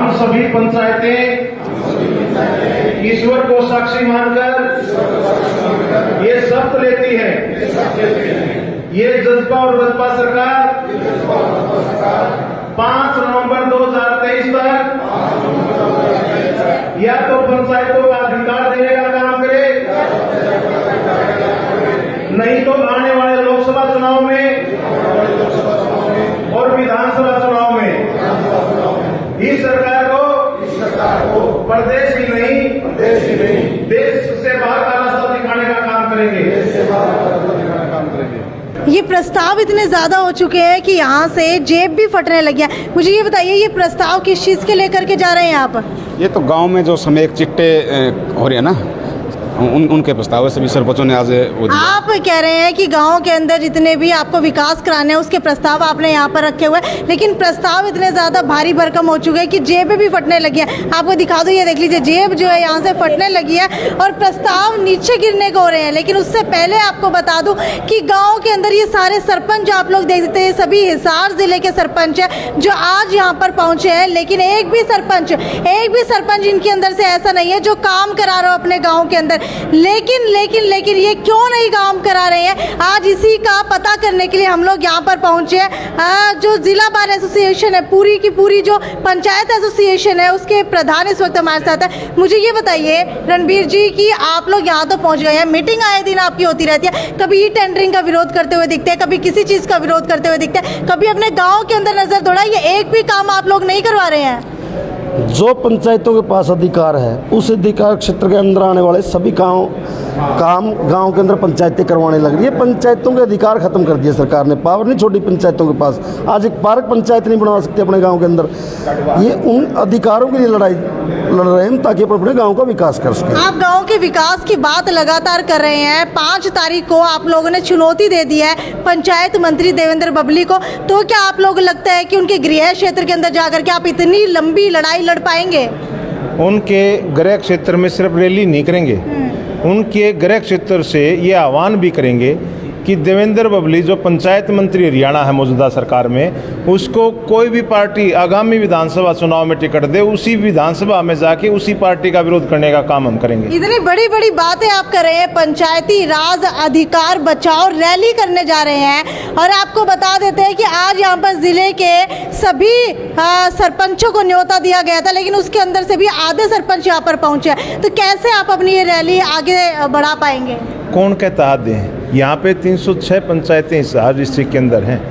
हम सभी पंचायतें ईश्वर को साक्षी मानकर ये शपथ लेती है, ये जज्बा और बसपा सरकार 5 नवंबर 2023 तक या तो पंचायतों का अधिकार देने का काम करे, नहीं तो आने वाले लोकसभा चुनाव में और विधानसभा चुनाव में इस सरकार को प्रदेश ही नहीं देश से बाहर का रास्ता दिखाने का काम करेंगे। ये प्रस्ताव इतने ज्यादा हो चुके हैं कि यहाँ से जेब भी फटने लगी है। मुझे ये बताइए, ये प्रस्ताव किस चीज़ के लेकर के जा रहे हैं आप? ये तो गांव में जो समेक चिट्टे हो रहे हैं ना, उनके प्रस्ताव सभी सरपंचों ने आज आप कह रहे हैं कि गांव के अंदर जितने भी आपको विकास कराने हैं उसके प्रस्ताव आपने यहाँ पर रखे हुए हैं, लेकिन प्रस्ताव इतने ज़्यादा भारी भरकम हो चुके हैं कि जेब भी फटने लगी है। आपको दिखा दो, ये देख लीजिए, जेब जो है यहाँ से फटने लगी है और प्रस्ताव नीचे गिरने को हो रहे हैं। लेकिन उससे पहले आपको बता दूँ कि गाँव के अंदर ये सारे सरपंच आप लोग देख सकते हैं, सभी हिसार जिले के सरपंच हैं जो आज यहाँ पर पहुँचे हैं। लेकिन एक भी सरपंच इनके अंदर से ऐसा नहीं है जो काम करा रहा हो अपने गाँव के अंदर। लेकिन ये क्यों नहीं काम करा रहे हैं, आज इसी का पता करने के लिए हम लोग यहाँ पर पहुँचे हैं। जो जिला बार एसोसिएशन है, पूरी की पूरी जो पंचायत एसोसिएशन है, उसके प्रधान इस वक्त हमारे साथ है। मुझे ये बताइए रणबीर जी कि आप लोग यहाँ तो पहुँच गए हैं, मीटिंग आए दिन आपकी होती रहती है, कभी ई टेंडरिंग का विरोध करते हुए दिखते हैं, कभी किसी चीज़ का विरोध करते हुए दिखते हैं, कभी अपने गाँव के अंदर नजर दौड़ाई, ये एक भी काम आप लोग नहीं करवा रहे हैं। जो पंचायतों के पास अधिकार है उस अधिकार क्षेत्र के अंदर आने वाले सभी काम गांव के अंदर पंचायतें करवाने लग रही है। पंचायतों के अधिकार खत्म कर दिए सरकार ने, पावर नहीं छोड़ी पंचायतों के पास। आज एक पार्क पंचायत नहीं बनवा सकती अपने गांव के अंदर। ये उन अधिकारों के लिए लड़ाई लड़ रहे हैं ताकि अपने गांव का विकास कर सकें। आप गांव के विकास की बात लगातार कर रहे हैं। 5 तारीख को आप लोगों ने चुनौती दे दी है पंचायत मंत्री देवेंद्र बबली को, तो क्या आप लोग लगता है कि उनके गृह क्षेत्र के अंदर जाकर के आप इतनी लंबी लड़ाई लड़ पाएंगे? उनके गृह क्षेत्र में सिर्फ रैली नहीं करेंगे, उनके गृह क्षेत्र से ये आह्वान भी करेंगे कि देवेंद्र बबली जो पंचायत मंत्री हरियाणा है मौजूदा सरकार में, उसको कोई भी पार्टी आगामी विधानसभा चुनाव में टिकट दे, उसी विधानसभा में जाके उसी पार्टी का विरोध करने का काम हम करेंगे। इतनी बड़ी बड़ी बातें आप कर रहे हैं, पंचायती राज अधिकार बचाओ रैली करने जा रहे हैं। और आपको बता देते हैं कि आज यहाँ पर जिले के सभी सरपंचों को न्योता दिया गया था, लेकिन उसके अंदर से भी आधे सरपंच यहाँ पर पहुँचे। तो कैसे आप अपनी ये रैली आगे बढ़ा पाएंगे? कौन कहता है? यहाँ पे 306 पंचायतें हिसार डिस्ट्रिक्ट के अंदर हैं,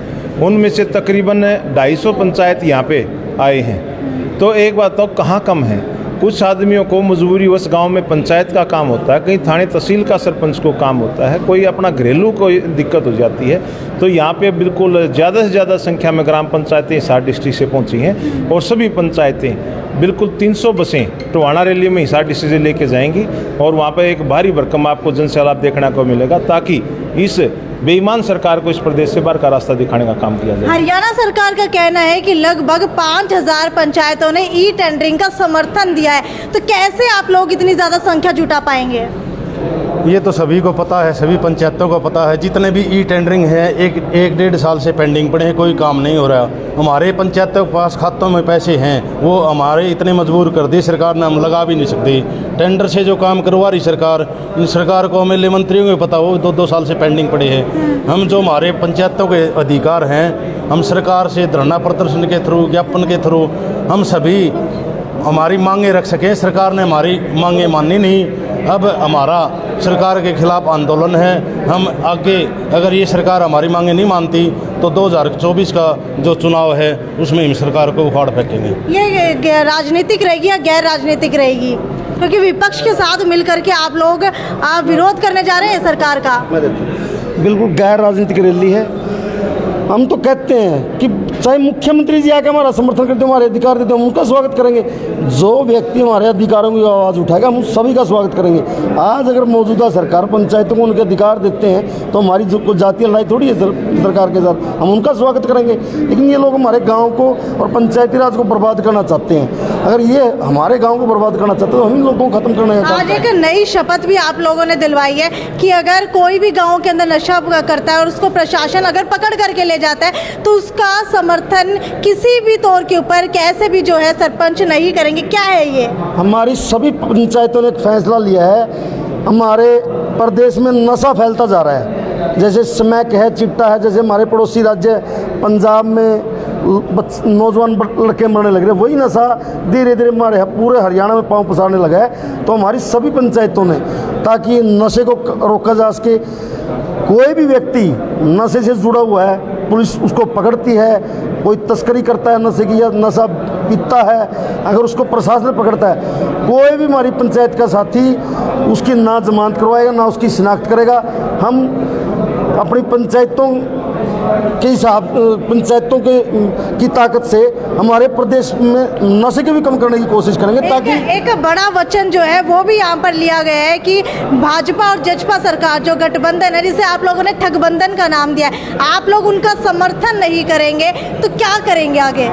उनमें से तकरीबन 250 पंचायत यहाँ पे आए हैं। तो एक बात तो कहाँ कम है, कुछ आदमियों को मजबूरीवश गांव में पंचायत का काम होता है, कहीं थाने तहसील का सरपंच को काम होता है, कोई अपना घरेलू कोई दिक्कत हो जाती है। तो यहाँ पे बिल्कुल ज़्यादा से ज़्यादा संख्या में ग्राम पंचायतें हिसार डिस्ट्रिक्ट से पहुँची हैं और सभी पंचायतें बिल्कुल 300 बसें टोहाना रैली में हिसार डिस्ट्रिक्ट से लेके जाएंगी और वहाँ पर एक भारी भरकम आपको जनसैलाब देखने को मिलेगा, ताकि इस बेईमान सरकार को इस प्रदेश से बाहर का रास्ता दिखाने का काम किया जाए। हरियाणा सरकार का कहना है कि लगभग 5000 पंचायतों ने ई टेंडरिंग का समर्थन दिया है, तो कैसे आप लोग इतनी ज़्यादा संख्या जुटा पाएंगे? ये तो सभी को पता है, सभी पंचायतों को पता है। जितने भी ई टेंडरिंग है एक 1.5 साल से पेंडिंग पड़े हैं, कोई काम नहीं हो रहा। हमारे पंचायतों के पास खातों में पैसे हैं, वो हमारे इतने मजबूर कर दी सरकार ने, हम लगा भी नहीं सकते। टेंडर से जो काम करवा रही सरकार, इन सरकार को एमएलए मंत्रियों को पता, वो 2-2 साल से पेंडिंग पड़े हैं। हम जो हमारे पंचायतों के अधिकार हैं, हम सरकार से धरना प्रदर्शन के थ्रू, ज्ञापन के थ्रू हम सभी हमारी मांगें रख सकें। सरकार ने हमारी मांगें मानी नहीं। अब हमारा सरकार के खिलाफ आंदोलन है। हम आगे अगर ये सरकार हमारी मांगें नहीं मानती तो 2024 का जो चुनाव है उसमें हम सरकार को उखाड़ फेंकेंगे। ये राजनीतिक रहेगी या गैर राजनीतिक रहेगी? क्योंकि विपक्ष के साथ मिलकर के आप लोग विरोध करने जा रहे हैं सरकार का। बिल्कुल गैर राजनीतिक रैली है। हम तो कहते हैं कि चाहे मुख्यमंत्री जी आके हमारा समर्थन करते, हमारे अधिकार देते, हम उनका स्वागत करेंगे। जो व्यक्ति हमारे अधिकारों की आवाज़ उठाएगा हम सभी का स्वागत करेंगे। आज अगर मौजूदा सरकार पंचायतों को उनके अधिकार देते हैं तो हमारी जो जातीय लड़ाई थोड़ी है सरकार के साथ, हम उनका स्वागत करेंगे। लेकिन ये लोग हमारे गाँव को और पंचायती राज को बर्बाद करना चाहते हैं। अगर ये हमारे गांव को बर्बाद करना चाहते तो हम इन लोगों को खत्म करने का काम आज एक नई शपथ भी आप लोगों ने दिलवाई है कि अगर कोई भी गांव के अंदर नशा करता है और उसको प्रशासन अगर पकड़ करके ले जाता है तो उसका समर्थन किसी भी तौर के ऊपर कैसे भी जो है सरपंच नहीं करेंगे। क्या है ये? हमारी सभी पंचायतों ने एक फैसला लिया है। हमारे प्रदेश में नशा फैलता जा रहा है, जैसे स्मैक है, चिट्टा है, जैसे हमारे पड़ोसी राज्य पंजाब में नौजवान लड़के मरने लग रहे, वही नशा धीरे धीरे हमारे पूरे हरियाणा में पांव पसारने लगा है। तो हमारी सभी पंचायतों ने, ताकि नशे को रोका जा सके, कोई भी व्यक्ति नशे से जुड़ा हुआ है पुलिस उसको पकड़ती है, कोई तस्करी करता है नशे की या नशा पीता है, अगर उसको प्रशासन पकड़ता है, कोई भी हमारी पंचायत का साथी उसकी ना जमानत करवाएगा ना उसकी शिनाख्त करेगा। हम अपनी पंचायतों के हिसाब पंचायतों की ताकत से हमारे प्रदेश में नशे के भी कम करने की कोशिश करेंगे, ताकि एक बड़ा वचन जो है वो भी यहाँ पर लिया गया है कि भाजपा और जजपा सरकार जो गठबंधन है, जिसे आप लोगों ने ठगबंधन का नाम दिया है, आप लोग उनका समर्थन नहीं करेंगे तो क्या करेंगे आगे?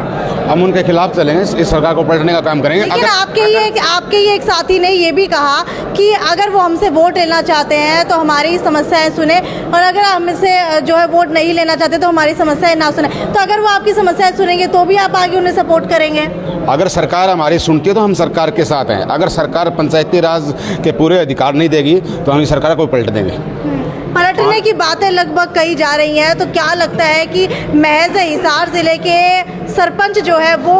हम उनके खिलाफ चलेंगे, इस सरकार को पलटने का काम करेंगे। लेकिन आपके ही एक साथी ने ये भी कहा कि अगर वो हमसे वोट लेना चाहते हैं तो हमारी समस्याएं सुने, और अगर हमसे जो है वोट नहीं लेना चाहते तो हमारी समस्याएं ना सुने। तो अगर वो आपकी समस्याएं सुनेंगे तो भी आप आगे उन्हें सपोर्ट करेंगे? अगर सरकार हमारी सुनती है तो हम सरकार के साथ हैं। अगर सरकार पंचायती राज के पूरे अधिकार नहीं देगी तो हम इस सरकार को पलट देंगे। पलटने की बातें लगभग कही जा रही हैं, तो क्या लगता है कि महज हिसार जिले के सरपंच जो है वो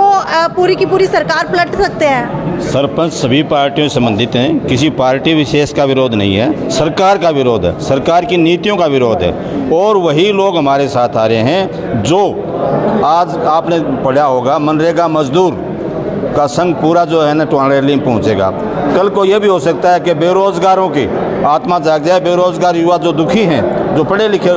पूरी की पूरी सरकार पलट सकते हैं? सरपंच सभी पार्टियों से संबंधित हैं, किसी पार्टी विशेष का विरोध नहीं है, सरकार का विरोध है, सरकार की नीतियों का विरोध है। और वही लोग हमारे साथ आ रहे हैं जो आज आपने पढ़ा होगा मनरेगा मजदूर का संघ पूरा जो है ना टोंडली में पहुँचेगा। कल को यह भी हो सकता है कि बेरोजगारों की आत्मा जाग जाए, बेरोजगार युवा जो दुखी हैं, जो पढ़े लिखे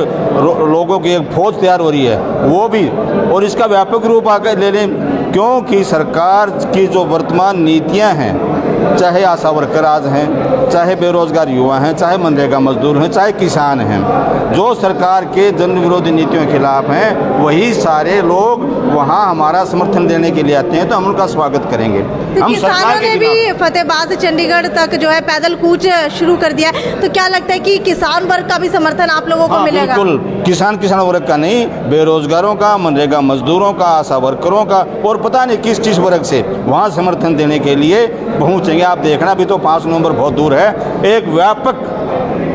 लोगों की एक फौज तैयार हो रही है वो भी, और इसका व्यापक रूप आकर ले लें, क्योंकि सरकार की जो वर्तमान नीतियां हैं, चाहे आशा वर्कर आज हैं, चाहे बेरोजगार युवा हैं, चाहे मनरेगा मजदूर हैं, चाहे किसान हैं, जो सरकार के जन विरोधी नीतियों के खिलाफ हैं, वही सारे लोग वहाँ हमारा समर्थन देने के लिए आते हैं। तो हम उनका स्वागत करेंगे। तो हम किसानों ने भी फतेहाबाद से चंडीगढ़ तक जो है पैदल कूच शुरू कर दिया, तो क्या लगता है कि किसान वर्ग का भी समर्थन आप लोगों को मिलेगा? बिल्कुल, किसान वर्ग का नहीं, बेरोजगारों का, मनरेगा मजदूरों का, आशा वर्करों का, और पता नहीं किस वर्ग से वहाँ समर्थन देने के लिए पहुँचेंगे। आप देखना भी तो 5 नवंबर बहुत दूर है, एक व्यापक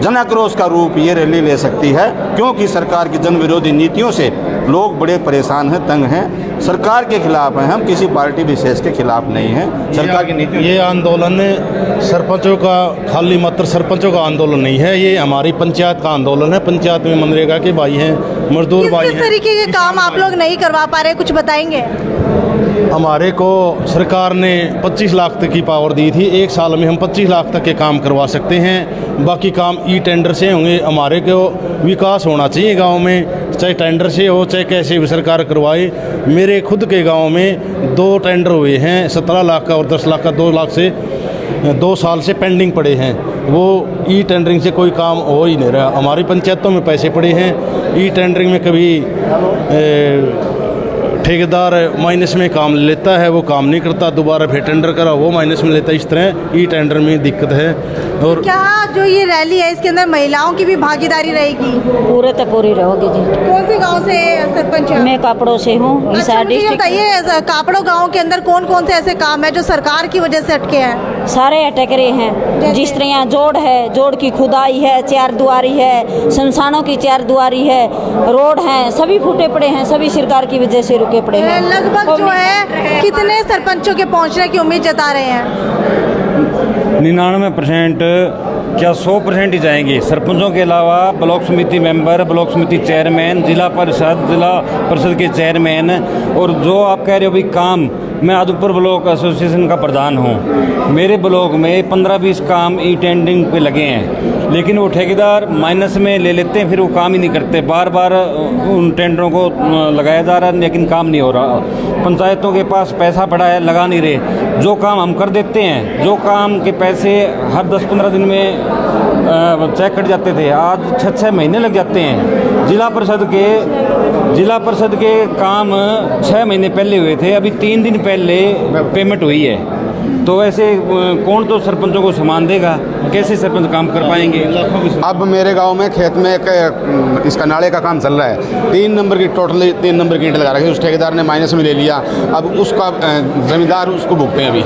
जन आक्रोश का रूप ये रैली ले सकती है, क्योंकि सरकार की जन विरोधी नीतियों से लोग बड़े परेशान हैं, तंग हैं। सरकार के खिलाफ हैं, हम किसी पार्टी विशेष के खिलाफ नहीं हैं। सरकार की नीतियों, ये आंदोलन सरपंचों का खाली मात्र सरपंचों का आंदोलन नहीं है, ये हमारी पंचायत का आंदोलन है। पंचायत में मनरेगा के भाई हैं, मजदूर भाई हैं। किस तरीके के काम आप लोग नहीं करवा पा रहे, कुछ बताएंगे? हमारे को सरकार ने 25 लाख तक की पावर दी थी, 1 साल में हम 25 लाख तक के काम करवा सकते हैं। बाकी काम ई टेंडर से होंगे। हमारे को विकास होना चाहिए गांव में, चाहे टेंडर से हो चाहे कैसे भी सरकार करवाए। मेरे खुद के गांव में 2 टेंडर हुए हैं, 17 लाख का और 10 लाख का, 2 लाख से 2 साल से पेंडिंग पड़े हैं। वो ई टेंडरिंग से कोई काम हो ही नहीं रहा। हमारी पंचायतों में पैसे पड़े हैं, ई टेंडरिंग में कभी ठेकेदार माइनस में काम लेता है, वो काम नहीं करता, दोबारा फिर टेंडर करा वो माइनस में लेता है। इस तरह ई टेंडर में दिक्कत है। और क्या जो ये रैली है इसके अंदर महिलाओं की भी भागीदारी रहेगी? पूरे तो पूरी रहोगी जी। कौन से गांव से सरपंच है? मैं कापड़ों से हूँ। अच्छा, मुझे बताइए कापड़ों गांव के अंदर कौन कौन से ऐसे काम है जो सरकार की वजह से अटके हैं? सारे अटक रहे हैं। जिस तरह यहाँ जोड़ है, जोड़ की खुदाई है, 4 दुआरी है, शमशानों की 4 दुआरी है, रोड हैं, सभी फूटे पड़े हैं, सभी सरकार की वजह से रुके पड़े हैं। लगभग जो है कितने सरपंचों के पहुंचने की उम्मीद जता रहे हैं? 99% क्या 100% ही जाएंगे। सरपंचों के अलावा ब्लॉक समिति मेंबर, ब्लॉक समिति चेयरमैन, जिला परिषद के चेयरमैन, और जो आप कह रहे हो भी काम, मैं आदमपुर ब्लॉक एसोसिएशन का प्रधान हूँ। मेरे ब्लॉक में 15-20 काम ई टेंडरिंग पे लगे हैं, लेकिन वो ठेकेदार माइनस में ले लेते हैं, फिर वो काम ही नहीं करते। बार बार उन टेंडरों को लगाया जा रहा है लेकिन काम नहीं हो रहा। पंचायतों के पास पैसा पड़ा है, लगा नहीं रहे। जो काम हम कर देते हैं, जो काम के पैसे हर 10-15 दिन में चेक कट जाते थे, आज 6-6 महीने लग जाते हैं। जिला परिषद के काम 6 महीने पहले हुए थे, अभी 3 दिन पहले पेमेंट हुई है। तो ऐसे कौन तो सरपंचों को सामान देगा? कैसे सरपंच काम कर पाएंगे? अब मेरे गांव में खेत में एक इसका नाले का काम चल रहा है, 3 नंबर की टोटली 3 नंबर की ईंट लगा रखी है, उस ठेकेदार ने माइनस में ले लिया। अब उसका जमींदार उसको भुगते हैं अभी।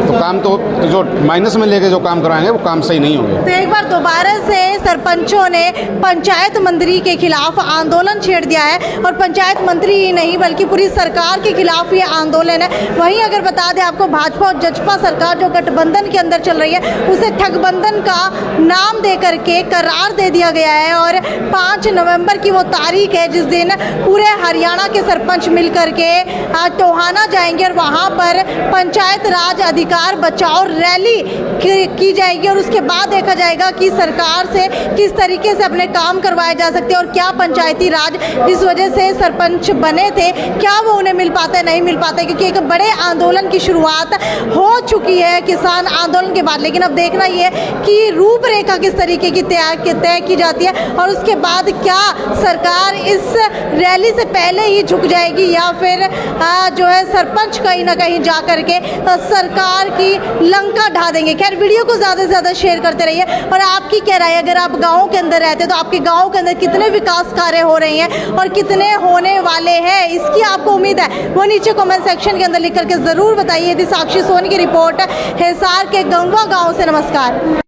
तो काम तो जो माइनस में लेके जो काम कराएंगे वो काम सही नहीं होंगे। तो एक बार दोबारा से सरपंचों ने पंचायत मंत्री के खिलाफ आंदोलन छेड़ दिया है, और पंचायत मंत्री ही नहीं बल्कि पूरी सरकार के खिलाफ ये आंदोलन है। वहीं अगर बता दें आपको, भाजपा और जजपा सरकार जो गठबंधन के अंदर चल रही है, उसे ठगबंधन का नाम दे करके करार दे दिया गया है। और 5 नवंबर की वो तारीख है जिस दिन पूरे हरियाणा के सरपंच मिल करके टोहाना जाएंगे और वहाँ पर पंचायत राज अधिकार बचाओ रैली की जाएगी, और उसके बाद देखा जाएगा कि सरकार से किस तरीके से अपने काम करवाए जा सकते हैं, और क्या पंचायती राज जिस वजह से सरपंच बने थे क्या वो उन्हें मिल पाता है, नहीं मिल पाता है। क्योंकि एक बड़े आंदोलन की शुरुआत हो चुकी है किसान आंदोलन के बाद, लेकिन अब देखना ये है कि रूपरेखा किस तरीके की तय की जाती है, और उसके बाद क्या सरकार इस रैली से पहले ही झुक जाएगी, या फिर जो है सरपंच कहीं ना कहीं जा करके सरकार की लंका ढा देंगे। खैर, वीडियो को ज़्यादा से ज़्यादा शेयर करते रहिए। और आपकी क्या राय है, अगर आप गाँव के अंदर रहते हैं तो आपके गाँव के अंदर कितने विकास कार्य हो रहे हैं और कितने होने वाले हैं, इसकी आपको उम्मीद है, वो नीचे कमेंट सेक्शन के अंदर लिख करके ज़रूर बताइए। यदि साक्षी सोनी की रिपोर्ट हिसार के गंगवा गाँव से। नमस्कार।